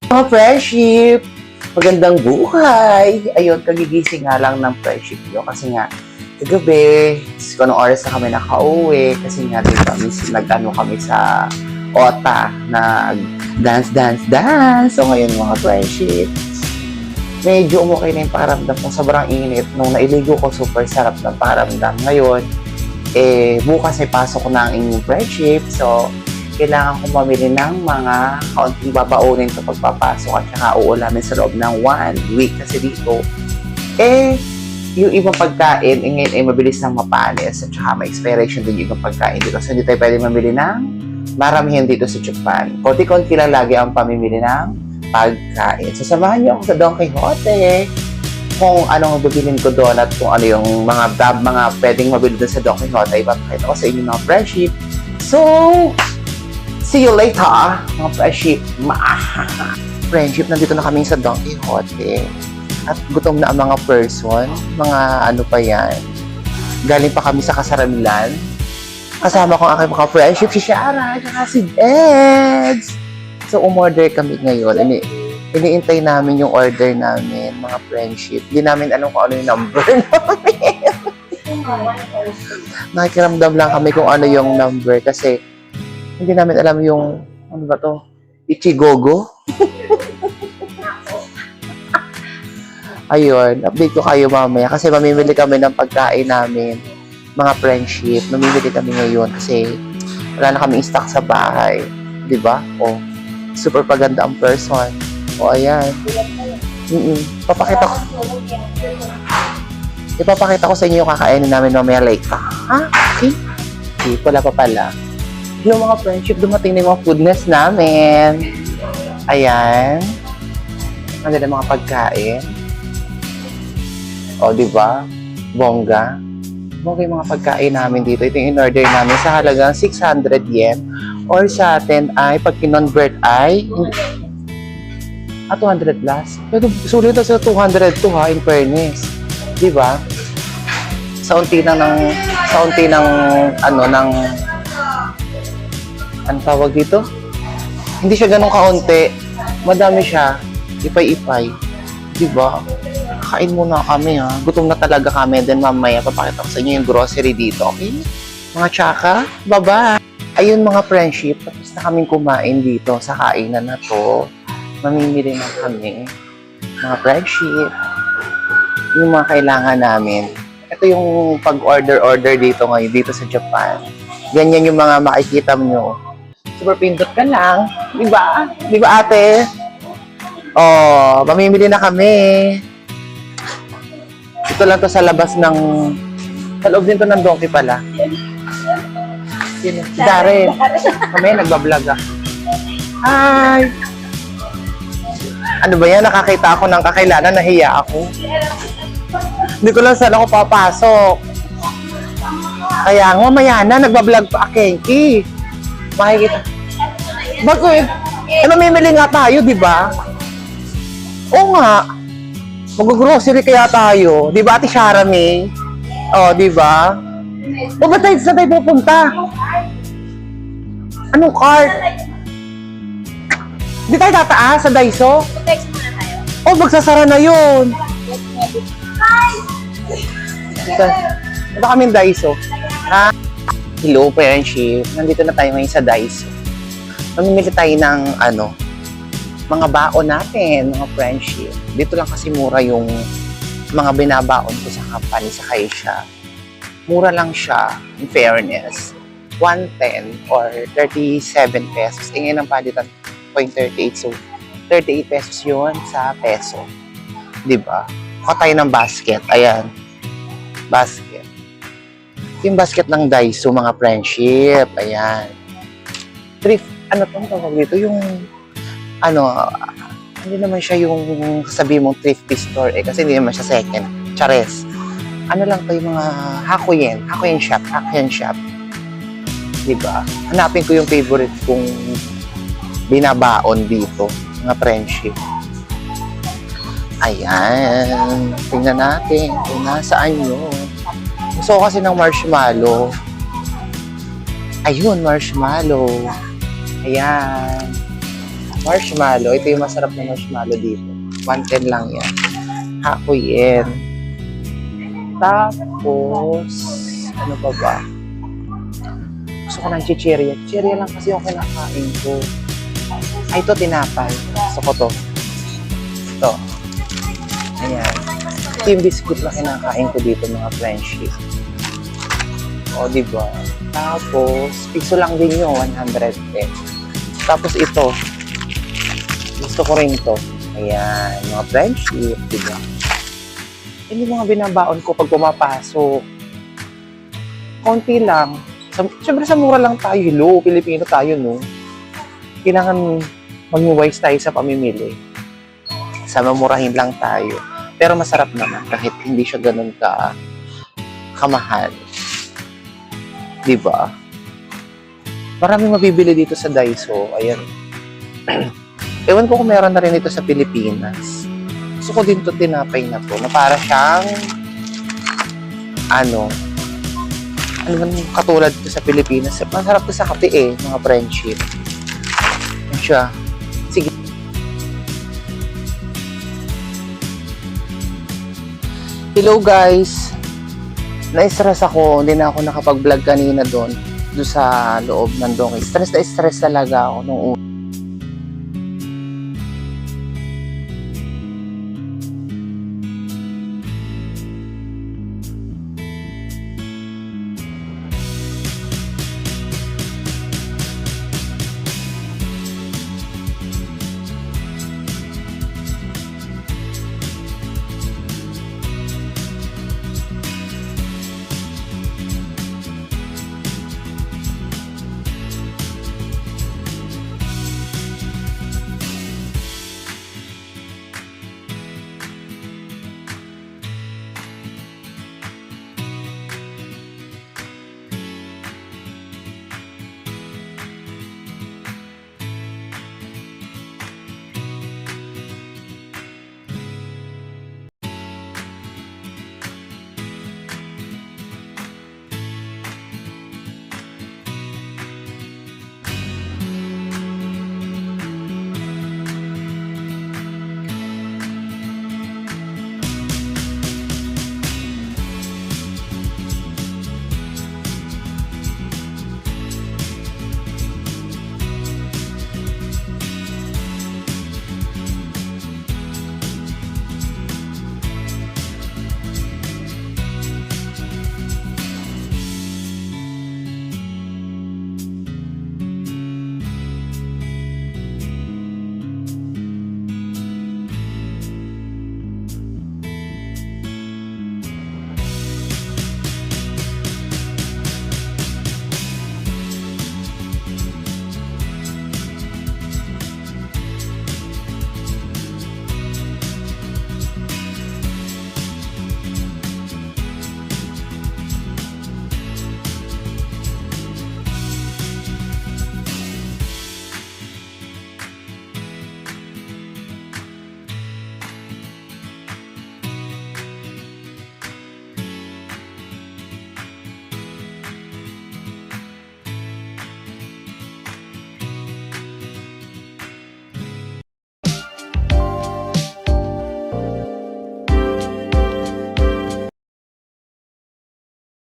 Mga friendship, magandang buhay. Ayun, kagigising nga lang ng friendship nyo kasi nga, kagabi, kung anong oras na kami nakauwi, kasi nga dito, nag-ano kami sa OTA, dance. So ngayon mga friendship, medyo umukay na yung pakiramdam ko. Sobrang init. Nung nailigo ko, super sarap ng pakiramdam. Ngayon, bukas ay pasok ko na ang inyong friendship. So, kailangan kong mamili ng mga kaunting babaunin sa pagpapasok at saka uulamin sa loob ng 1 week. Kasi dito, yung ibang pagkain, ngayon ay mabilis nang mapanis at saka may expiration din yung ibang pagkain dito. So, hindi tayo pwede mamili ng maramihan dito sa Japan. Konti-konti lang lagi ang pamimili ng pagkain. So, samahan niyo ako sa Don Quixote kung anong bibilin ko doon at kung ano yung mga pwedeng mabili doon sa Don Quixote. Ipapakita ko sa inyo mga friendship. So, see you later, mga friendship. Friendship, nandito na kami sa Don Quixote. At gutom na ang mga person. Mga ano pa yan. Galing pa kami sa Kasaramilan. Kasama ko ang aking mga friendship, si Shara, at si Eds. So, umorder kami ngayon. Iniintay namin yung order namin, mga friendship. Hindi namin alam kung ano yung number namin. Nakikiramdam lang kami kung ano yung number kasi hindi namin alam yung, ano ba to? Ichigogo? Ayun, update ko kayo mamaya kasi mamimili kami ng pagkain namin, mga friendship. Mamimili kami ngayon kasi wala na kami stock sa bahay. Diba? O, super paganda ang person. O, ayan. Ipapakita ko sa inyo yung kakainin namin mamaya later. Ha? Okay? Okay, wala pa pala. Yung mga friendship, dumating na yung mga foodness namin. Ayan. Ang ganda mga pagkain. O, diba? Bongga. Bongga yung mga pagkain namin dito. Ito yung in-order namin sa halagang 600 yen. Or sa atin ay, pag kinonvert ay 200 plus. Pero sulit na sa 200 to ha, in fairness. Diba? Sa unti ng ano tawag dito? Hindi siya ganun kaunti. Madami siya. Ipay-ipay. Diba? Kain muna kami ha. Gutom na talaga kami. Then mamaya papakita ko sa inyo yung grocery dito. Okay? Mga tsaka, bye-bye! Ayun mga friendship, tapos na kaming kumain dito sa kainan na to. Mamimili na kami. Mga friendship. Yung mga kailangan namin. Ito yung pag-order dito ngayon, dito sa Japan. Ganyan yung mga makikita nyo. Super pindot ka lang. Diba? Diba ate? Oh, mamimili na kami. Ito lang to sa labas ng... Sa loob din to ng donkey pala. Si Darren. Kami, nagbablog ah. Hi! Ano ba yan? Nakakita ako ng kakailanan, nahiya ako. Hindi ko lang saan ako papasok. Kaya nga, maya na, nagbablog pa, Kenki. Makikita. Bakit? Mamimili nga tayo, di ba? Oo nga. Mag-grocery kaya tayo. Di ba, Ate Shara May? O, di ba? O, ba't tayo pupunta? Anong cart? Di tayo tataas sa Daiso? Text muna tayo. O, magsasara na yun. Ito kaming Daiso. Ha? Hello, friendship. Nandito na tayo ngayon sa Daiso. Mamimili tayo ng, mga baon natin, mga friendship. Dito lang kasi mura yung mga binabaon ko sa company, sa Kaisha. Mura lang siya, in fairness. 110 or 37 pesos. Ngayon ang palitan, 0.38. So, 38 pesos yun sa peso. Diba? Kuha tayo ng basket. Ayan. Basket. Yung basket ng Daiso, mga friendship. Ayan. Thrift, tong tawag dito? Yung, hindi naman siya yung sabi mong thrifty store kasi hindi naman siya second. Chares. Lang to yung mga Hakuyen shop. Diba? Hanapin ko yung favorite kong binabaon dito, mga friendship. Ayan. Tingnan natin kung nasaan yun. Gusto ko kasi ng marshmallow. Ayun, marshmallow. Ayan. Marshmallow. Ito yung masarap na marshmallow dito. 110 lang yan. Hakuyin. Tapos, ano pa ba? Gusto ko ng chichirya. Chichirya lang kasi yung kinakain ko. Ay, ito tinapay. Gusto ko to. Ito. Ayan. Ito yung biscuit na kinakain ko dito, mga friendship. O, diba? Tapos, piso lang din yung 110. Tapos ito. Gusto ko rin to. Ayan, mga friendship, diba? Yan yung mga binabaon ko pag pumapasok. Konti lang. Siyempre sa mura lang tayo. Hello, Pilipino tayo, no? Kailangan mag-wise tayo sa pamimili. Sa mamurahin lang tayo. Pero masarap naman kahit hindi siya ganun kamahal. Diba? Maraming mabibili dito sa Daiso. Ayan. Ewan ko kung meron na rin ito sa Pilipinas. Gusto ko din to tinapay na to. Na para siyang ano man katulad ito sa Pilipinas. Masarap to sa kape mga friendship. Yan siya. Sige. Hello guys. Na-stress ako. Hindi na ako nakapag-vlog kanina doon sa loob ng Donkey. Stress talaga ako nung